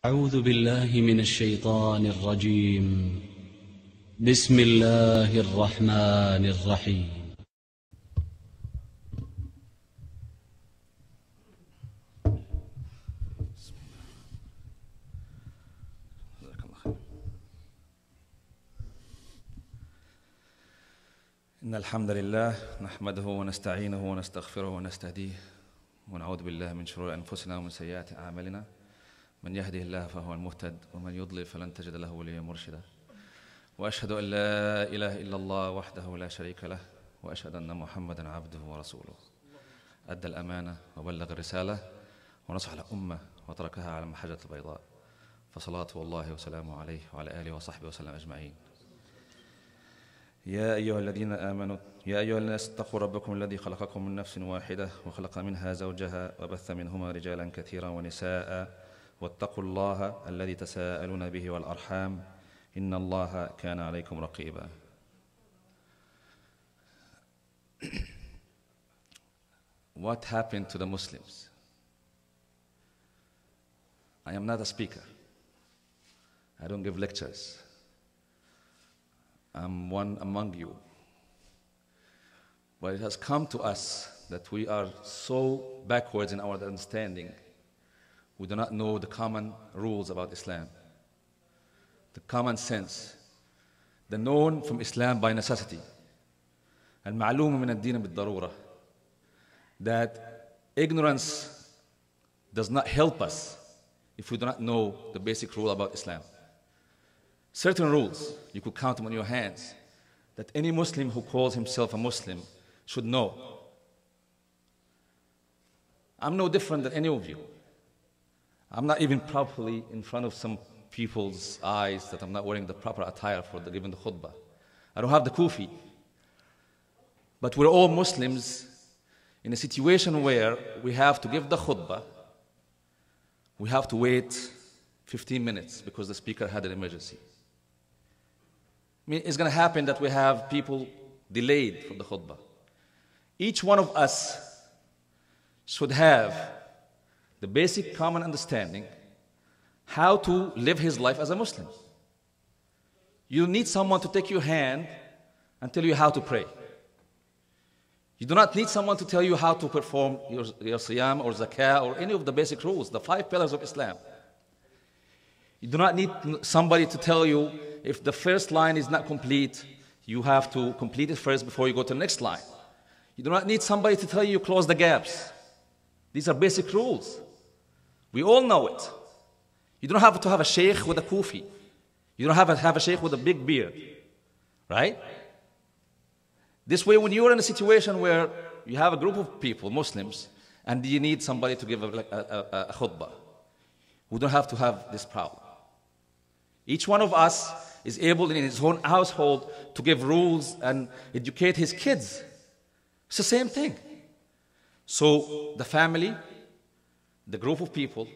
أعوذ بالله من الشيطان الرجيم. بسم الله الرحمن الرحيم. إن الحمد لله نحمده ونستعينه ونستغفره ونستهديه ونعوذ بالله من شرور أنفسنا ومن سيئات أعمالنا. من يهده الله فهو المهتد ومن يضلل فلن تجد له وليا مرشدا. وأشهد أن لا إله إلا الله وحده لا شريك له وأشهد أن محمدا عبده ورسوله. أدى الأمانة وبلغ الرسالة ونصح الأمة وتركها على المحجة البيضاء، فصلاة الله وسلامه عليه وعلى آله وصحبه وسلم أجمعين. يا أيها الذين آمنوا يا أيها الناس اتقوا ربكم الذي خلقكم من نفس واحدة وخلق منها زوجها وبث منهما رجالا كثيرا ونساء واتقوا الله الذي تساءلون به والأرحام إن الله كان عليكم رقيبا. What happened to the Muslims? I am not a speaker. I don't give lectures. I'm one among you. But it has come to us that we are so backwards in our understanding. We do not know the common rules about Islam, the common sense, the known from Islam by necessity, المعلوم من الدين بالضرورة, that ignorance does not help us if we do not know the basic rule about Islam. Certain rules, you could count them on your hands, that any Muslim who calls himself a Muslim should know. I'm no different than any of you. I'm not even properly in front of some people's eyes that I'm not wearing the proper attire for giving the khutbah. I don't have the kufi. But we're all Muslims in a situation where we have to give the khutbah. We have to wait 15 minutes because the speaker had an emergency. I mean, it's going to happen that we have people delayed from the khutbah. Each one of us should have the basic common understanding how to live his life as a Muslim. You need someone to take your hand and tell you how to pray. You do not need someone to tell you how to perform your siyam or zakah or any of the basic rules, the 5 pillars of Islam. You do not need somebody to tell you if the first line is not complete, you have to complete it first before you go to the next line. You do not need somebody to tell you close the gaps. These are basic rules. We all know it. You don't have to have a sheikh with a kufi. You don't have to have a sheikh with a big beard. Right? This way, when you're in a situation where you have a group of people, Muslims, and you need somebody to give a khutbah, we don't have to have this problem. Each one of us is able in his own household to give rules and educate his kids. It's the same thing. So the family, the group of people,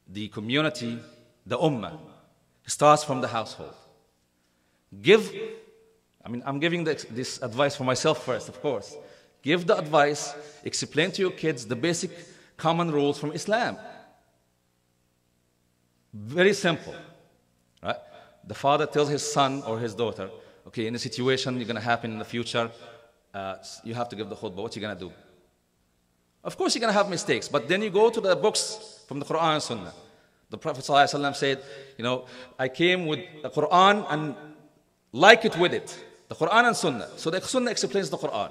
the community, the ummah, starts from the household. I'm giving this advice for myself first, of course. Give the advice, explain to your kids the basic common rules from Islam. Very simple. Right? The father tells his son or his daughter, okay, in a situation you're going to happen in the future, you have to give the khutbah. What are you going to do? Of course, you're going to have mistakes, but then you go to the books from the Quran and Sunnah. The Prophet ﷺ said, I came with the Quran and like it with it. The Quran and Sunnah. So the Sunnah explains the Quran.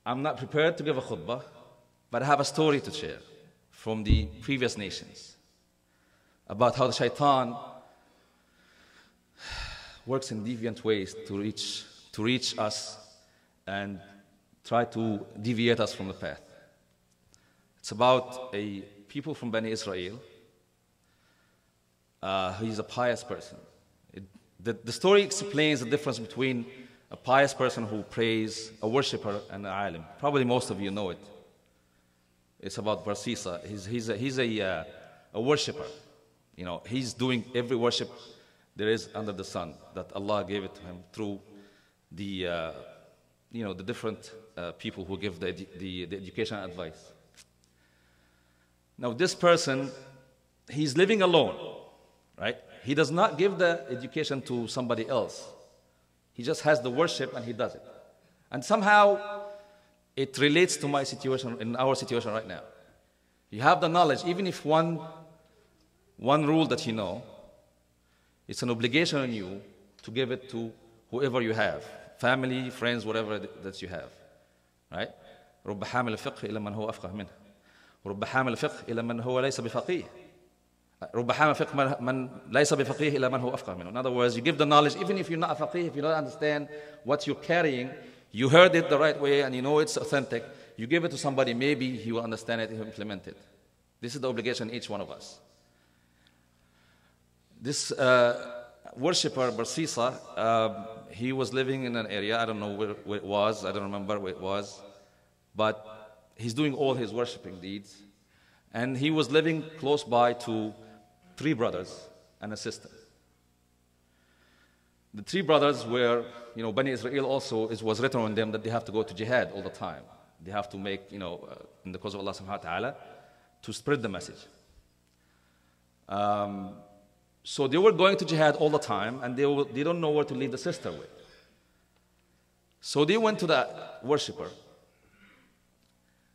I'm not prepared to give a khutbah, but I have a story to share from the previous nations about how the shaitan works in deviant ways to reach us and try to deviate us from the path. It's about a people from Bani Israel. He's a pious person. The story explains the difference between a pious person who prays, a worshipper, and an alim. Probably most of you know it. It's about Barsisa. He's a worshipper. He's doing every worship there is under the sun that Allah gave it to him through the the different people who give the educational advice. Now this person, he's living alone, right? He does not give the education to somebody else. He just has the worship and he does it. And somehow it relates to my situation, in our situation right now. You have the knowledge, even if one rule that you know, it's an obligation on you to give it to whoever you have, family, friends, whatever that you have, right? رب حامل الفقه إلى من هو أفقه منه ورب حامل الفقه إلى من هو ليس بفقيه رب حامل الفقه من ليس بفقيه إلى من هو أفقه منه. In other words, you give the knowledge, even if you're not a faqih, if you don't understand what you're carrying, you heard it the right way and you know it's authentic, you give it to somebody, maybe he will understand it, he will implement it. This is the obligation each one of us. This worshipper, Barsisa, he was living in an area, I don't know where it was, I don't remember where it was, but he's doing all his worshiping deeds. And he was living close by to 3 brothers and a sister. The 3 brothers were, Bani Israel also, it was written on them that they have to go to jihad all the time. They have to make, in the cause of Allah subhanahu wa ta'ala, to spread the message. So they were going to jihad all the time, and they don't know where to leave the sister with. So they went to the worshipper,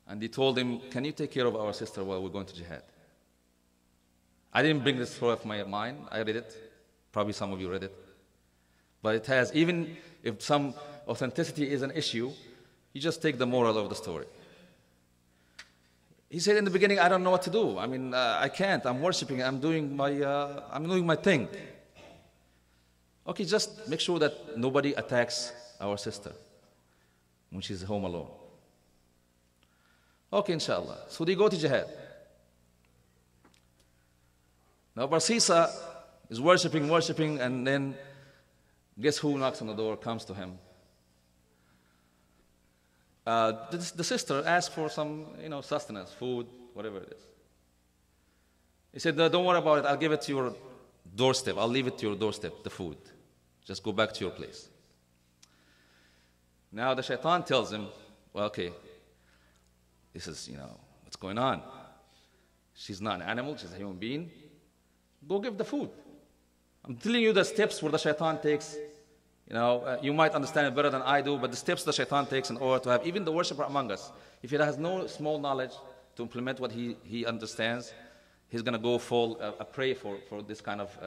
and they told him, can you take care of our sister while we're going to jihad? I didn't bring this story of my mind. I read it. Probably some of you read it. But it has, even if some authenticity is an issue, you just take the moral of the story. He said in the beginning, I don't know what to do. I mean, I can't. I'm worshiping. I'm doing my thing. Okay, just make sure that nobody attacks our sister when she's home alone. Okay, inshallah. So they go to jihad. Now Barsisa is worshiping, and then guess who knocks on the door, comes to him? The sister asked for some, sustenance, food, whatever it is. He said, no, don't worry about it. I'll give it to your doorstep. I'll leave it to your doorstep, the food. Just go back to your place. Now the shaitan tells him, well, okay, this is, what's going on? She's not an animal, she's a human being. Go give the food. I'm telling you the steps where the shaitan takes. You might understand it better than I do, but the steps the shaitan takes in order to have even the worshiper among us, if he has no small knowledge to implement what he understands, he's going to go fall a prey for this kind of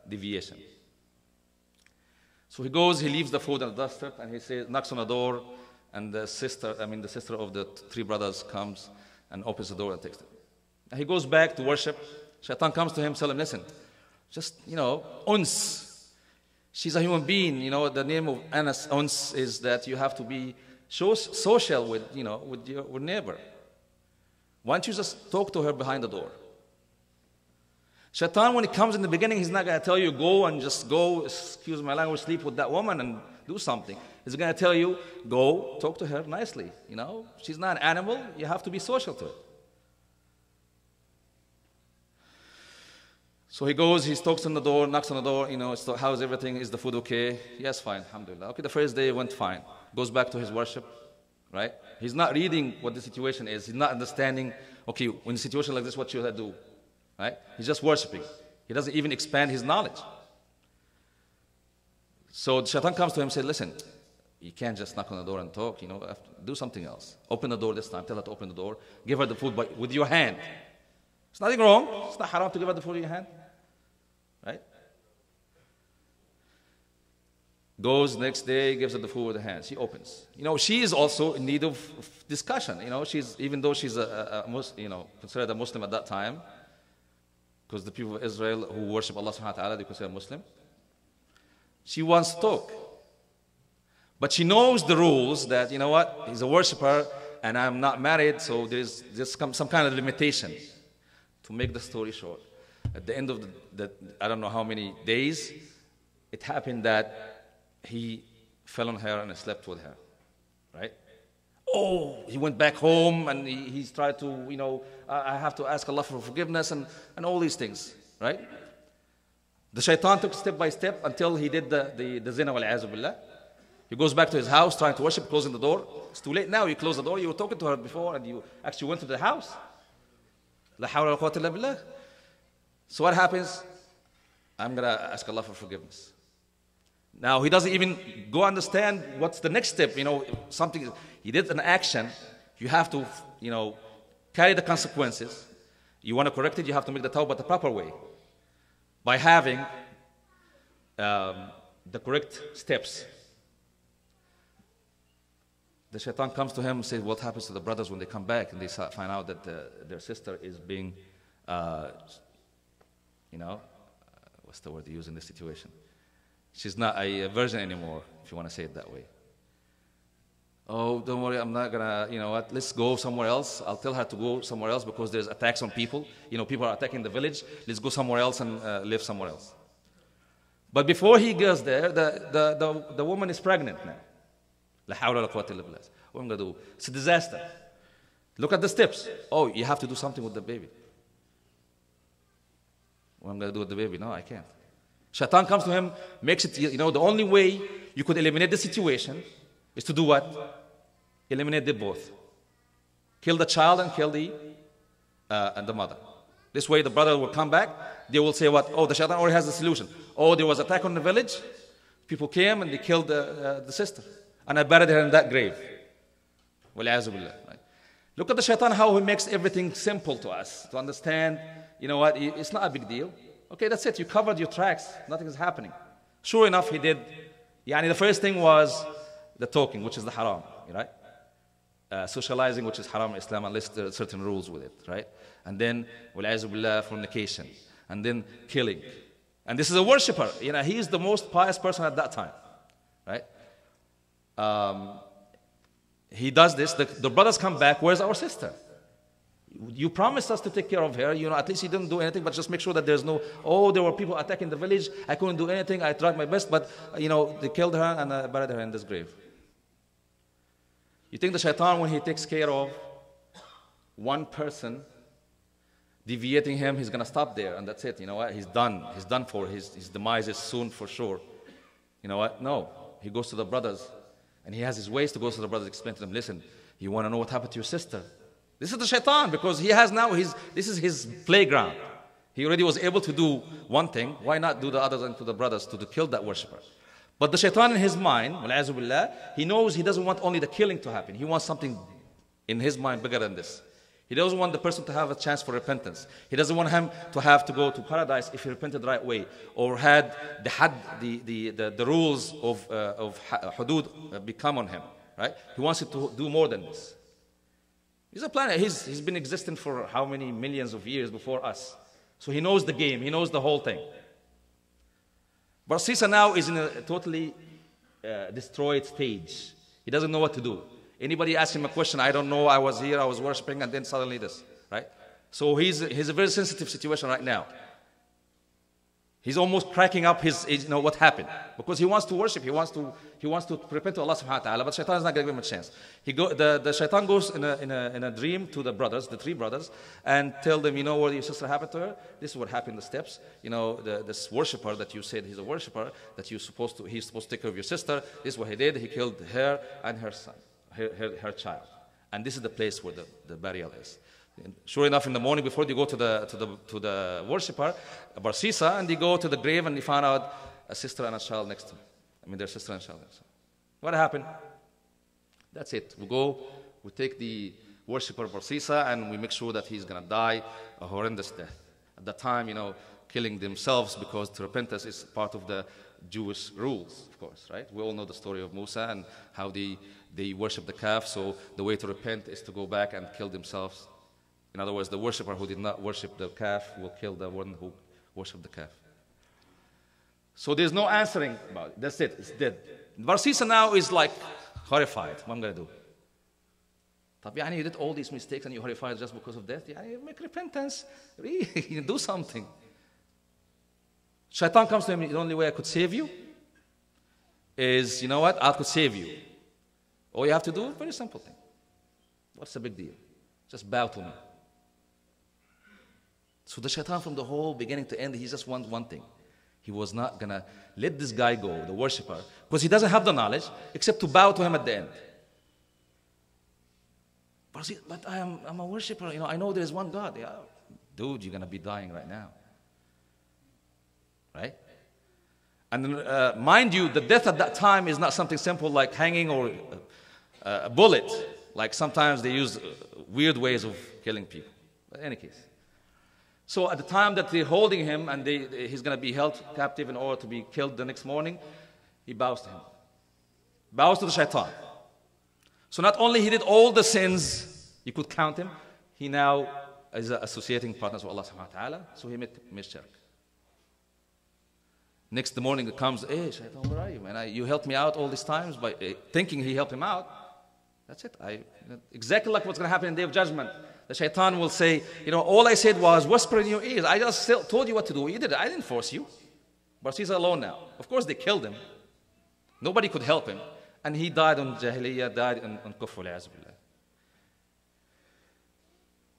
deviation. So he goes, he leaves the food and the dustard, and he says, knocks on the door, and the sister of the 3 brothers comes and opens the door and takes it. And he goes back to worship. Shaitan comes to him, tell him, listen, just, uns. She's a human being. The name of Anas, uns, is that you have to be social with your neighbor. Why don't you just talk to her behind the door? Shaitan, when he comes in the beginning, he's not going to tell you, go and just go, excuse my language, sleep with that woman and do something. He's going to tell you, go, talk to her nicely. She's not an animal. You have to be social to her. So he goes, he knocks on the door, so how's everything? Is the food okay? Yes, fine, alhamdulillah. Okay, the first day went fine. Goes back to his worship, right? He's not reading what the situation is. He's not understanding, okay, when a situation like this, what should I do? Right? He's just worshiping. He doesn't even expand his knowledge. So the shaitan comes to him and says, listen, you can't just knock on the door and talk, do something else. Open the door this time, tell her to open the door. Give her the food with your hand. It's nothing wrong. It's not haram to give her the food in your hand. Right? Goes next day, gives her the food with her hands. She opens. She is also in need of discussion. Even though she's considered a Muslim at that time, because the people of Israel who worship Allah subhanahu wa ta'ala, they consider Muslim. She wants to talk. But she knows the rules that, he's a worshiper and I'm not married, so there's just some kind of limitation. To make the story short, at the end of the I don't know how many days, it happened that he fell on her and slept with her, right? Oh, he went back home and he's tried to, I have to ask Allah for forgiveness and all these things, right? The shaitan took step by step until he did the zina wal-'iyadhu billah. He goes back to his house trying to worship, closing the door. It's too late now, you close the door, you were talking to her before and you actually went to the house. La hawla wa la quwwata illa billah. So what happens? I'm going to ask Allah for forgiveness. Now, he doesn't even go understand what's the next step. Something, he did an action. You have to, carry the consequences. You want to correct it, you have to make the tawbah the proper way. By having the correct steps. The shaitan comes to him and says, what happens to the brothers when they come back and they find out that their sister is being, what's the word you use in this situation? She's not a virgin anymore, if you want to say it that way. Oh, don't worry, I'm not gonna, let's go somewhere else. I'll tell her to go somewhere else because there's attacks on people. People are attacking the village. Let's go somewhere else and live somewhere else. But before he goes there, the woman is pregnant now. La hawla wa la quwwata illa billah. What am I gonna do? It's a disaster. Look at the steps. Oh, you have to do something with the baby. What am I gonna do with the baby? No, I can't. Shaitan comes to him, makes it, the only way you could eliminate the situation is to do what? Eliminate them both. Kill the child and kill and the mother. This way the brother will come back. They will say what? Oh, the shaitan already has the solution. Oh, there was an attack on the village. People came and they killed the sister. And I buried her in that grave. Right? Look at the shaitan, how he makes everything simple to us. To understand, it's not a big deal. Okay, that's it. You covered your tracks. Nothing is happening. Sure enough, he did. The first thing was the talking, which is the haram, right? Socializing, which is haram in Islam, unless there are certain rules with it, right? And then, fornication. And then killing. And this is a worshipper. He is the most pious person at that time, right? He does this. The brothers come back. Where's our sister? You promised us to take care of her. At least you didn't do anything, but just make sure that there's no, there were people attacking the village. I couldn't do anything. I tried my best, but, they killed her and buried her in this grave. You think the shaitan, when he takes care of one person, deviating him, he's going to stop there, and that's it. You know what? He's done. He's done for. His demise is soon for sure. You know what? No. He goes to the brothers, and he has his ways to go to the brothers, explain to them, listen, you want to know what happened to your sister? This is the shaitan, because he has now, this is his playground. He already was able to do one thing. Why not do the others and to the brothers to kill that worshipper? But the shaitan in his mind, he knows he doesn't want only the killing to happen. He wants something in his mind bigger than this. He doesn't want the person to have a chance for repentance. He doesn't want him to have to go to paradise if he repented the right way, or had the rules of hudud become on him. Right? He wants it to do more than this. He's a planet. He's been existing for how many millions of years before us. So he knows the game. He knows the whole thing. But Sisa now is in a totally destroyed stage. He doesn't know what to do. Anybody asks him a question, I don't know, I was here, I was worshiping, and then suddenly this, right? So he's a very sensitive situation right now. He's almost cracking up his what happened, because he wants to worship, he wants to repent to Allah subhanahu wa ta'ala, but shaitan is not going to give him a chance. The shaitan goes in a dream to the brothers, the three brothers, and tell them, what your sister happened to her? This is what happened in the steps. This worshipper that you said he's a worshipper, that he's supposed to take care of your sister. This is what he did. He killed her and her son, her child. And this is the place where the burial is. And sure enough, in the morning before they go to the worshipper, Barsisa, and they go to the grave and they find out a sister and a child next to him. Their sister and child next to him. What happened? That's it. We take the worshipper Barsisa and we make sure that he's going to die a horrendous death. At that time, killing themselves because to repentance is part of the Jewish rules, of course, right? We all know the story of Musa and how they worship the calf. So the way to repent is to go back and kill themselves. In other words, the worshipper who did not worship the calf will kill the one who worshipped the calf. So there's no answering about it. That's it. It's dead. Barsisa now is like horrified. What am I going to do? You did all these mistakes and you're horrified just because of death? Make repentance. Do something. Shaitan comes to him, the only way I could save you is, I could save you. All you have to do, very simple thing. What's the big deal? Just bow to me. So the shaitan from the whole beginning to end, he just wants one thing. He was not going to let this guy go, the worshipper, because he doesn't have the knowledge, except to bow to him at the end. But I'm a worshipper, I know there is one God. Yeah, Dude, you're going to be dying right now. Right? And mind you, the death at that time is not something simple like hanging or a bullet. Like sometimes they use weird ways of killing people. But in any case. So at the time that they're holding him and he's going to be held captive in order to be killed the next morning, he bows to him. Bows to the shaitan. So not only he did all the sins, you could count him, he now is associating partners with Allah subhanahu wa ta'ala, so he made shirk. Next morning it comes, hey shaitan, where are you, man? You helped me out all these times by thinking he helped him out. That's it. Exactly like what's going to happen in the Day of Judgment. The shaitan will say, all I said was whisper in your ears. I just told you what to do. You did it. I didn't force you. But he's alone now. Of course they killed him. Nobody could help him. And he died on Jahiliyyah, died on Kufr.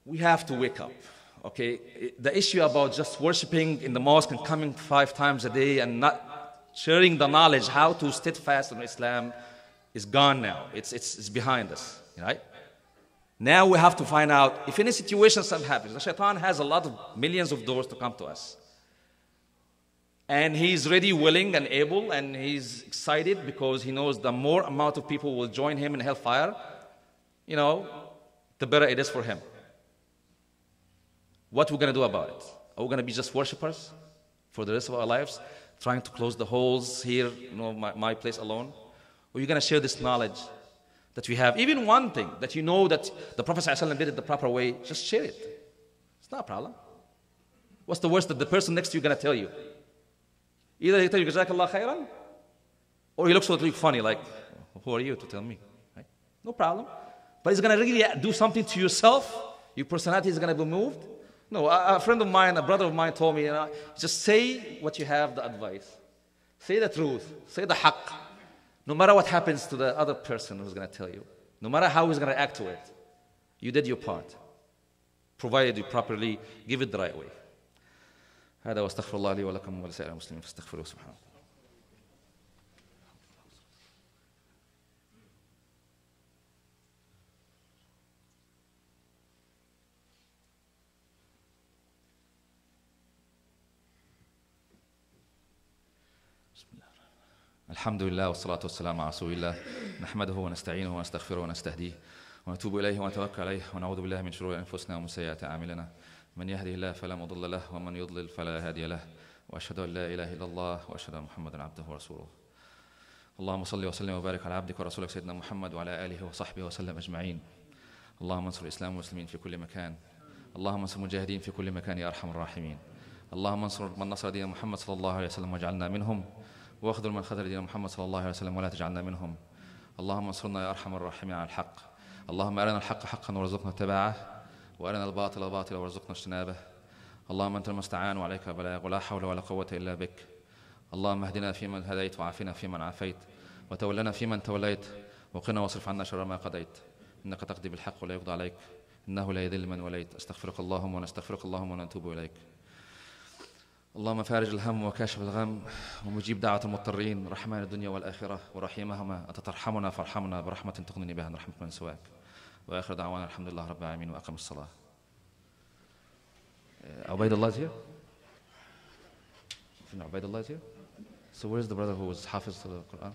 We have to wake up. Okay? The issue about just worshipping in the mosque and coming 5 times a day and not sharing the knowledge how to steadfast in Islam is gone now. It's behind us. Right? Now we have to find out if any situation something happens. The shaitan has a lot of millions of doors to come to us. And he's ready, willing, and able, and he's excited because he knows the more amount of people will join him in hellfire, the better it is for him. What we're going to do about it? Are we going to be just worshippers for the rest of our lives, trying to close the holes here, my place alone? Or are you going to share this knowledge that we have? Even one thing that you know that the Prophet ﷺ did it the proper way, just share it. It's not a problem. What's the worst that the person next to you is going to tell you? Either he tell you, Jazakallah khairan, or he looks at you funny, like, who are you to tell me? Right? No problem. But he's going to really do something to yourself. Your personality is going to be moved. No, a friend of mine, a brother of mine told me, just say what you have, the advice. Say the truth. Say the haqq. No matter what happens to the other person who's going to tell you, no matter how he's going to act to it, you did your part, provided you properly give it the right way. هذا واستغفر الله لي ولكم ولسائر المسلمين فاستغفروه سبحانه. الحمد لله والصلاة والسلام على رسول الله نحمده ونستعينه ونستغفره ونستهديه ونتوب إليه ونتوكل عليه ونعوذ بالله من شرور أنفسنا ومن سيئات أعمالنا من يهده الله فلا مضل له ومن يضلل فلا هادي له وأشهد أن لا إله إلا الله وأشهد أن محمدا عبده ورسوله. اللهم صل وسلم وبارك على عبدك ورسولك سيدنا محمد وعلى آله وصحبه وسلم أجمعين. اللهم انصر الإسلام والمسلمين في كل مكان. اللهم انصر المجاهدين في كل مكان يا أرحم الراحمين. اللهم انصر من نصر دين محمد صلى الله عليه وسلم واجعلنا منهم واخذل من خذل دين محمد صلى الله عليه وسلم ولا تجعلنا منهم. اللهم انصرنا يا أرحم الراحمين على الحق. اللهم أرنا الحق حقا وارزقنا اتباعه وأرنا الباطل باطلا وارزقنا اجتنابه. اللهم أنت المستعان وعليك البلاغ ولا حول ولا قوة إلا بك. اللهم اهدنا فيمن هديت وعافنا فيمن عافيت وتولنا فيمن توليت وقنا واصرف عنا شر ما قضيت إنك تقضي بالحق ولا يقضى عليك إنه لا يذل من وليت. أستغفرك اللهم ونستغفرك اللهم ونتوب إليك. اللهم فارج الهم وكاشف الغم ومجيب دعوة المضطرين رحمن الدنيا والآخرة ورحيمهما أتترحمنا فارحمنا برحمة تغنني بها عن رحمة من سواك. وآخر دعوانا الحمد لله رب العالمين وأقم الصلاة. Ubaidullah is here? Ubaidullah is here? So where's the brother who was Hafiz to the Quran?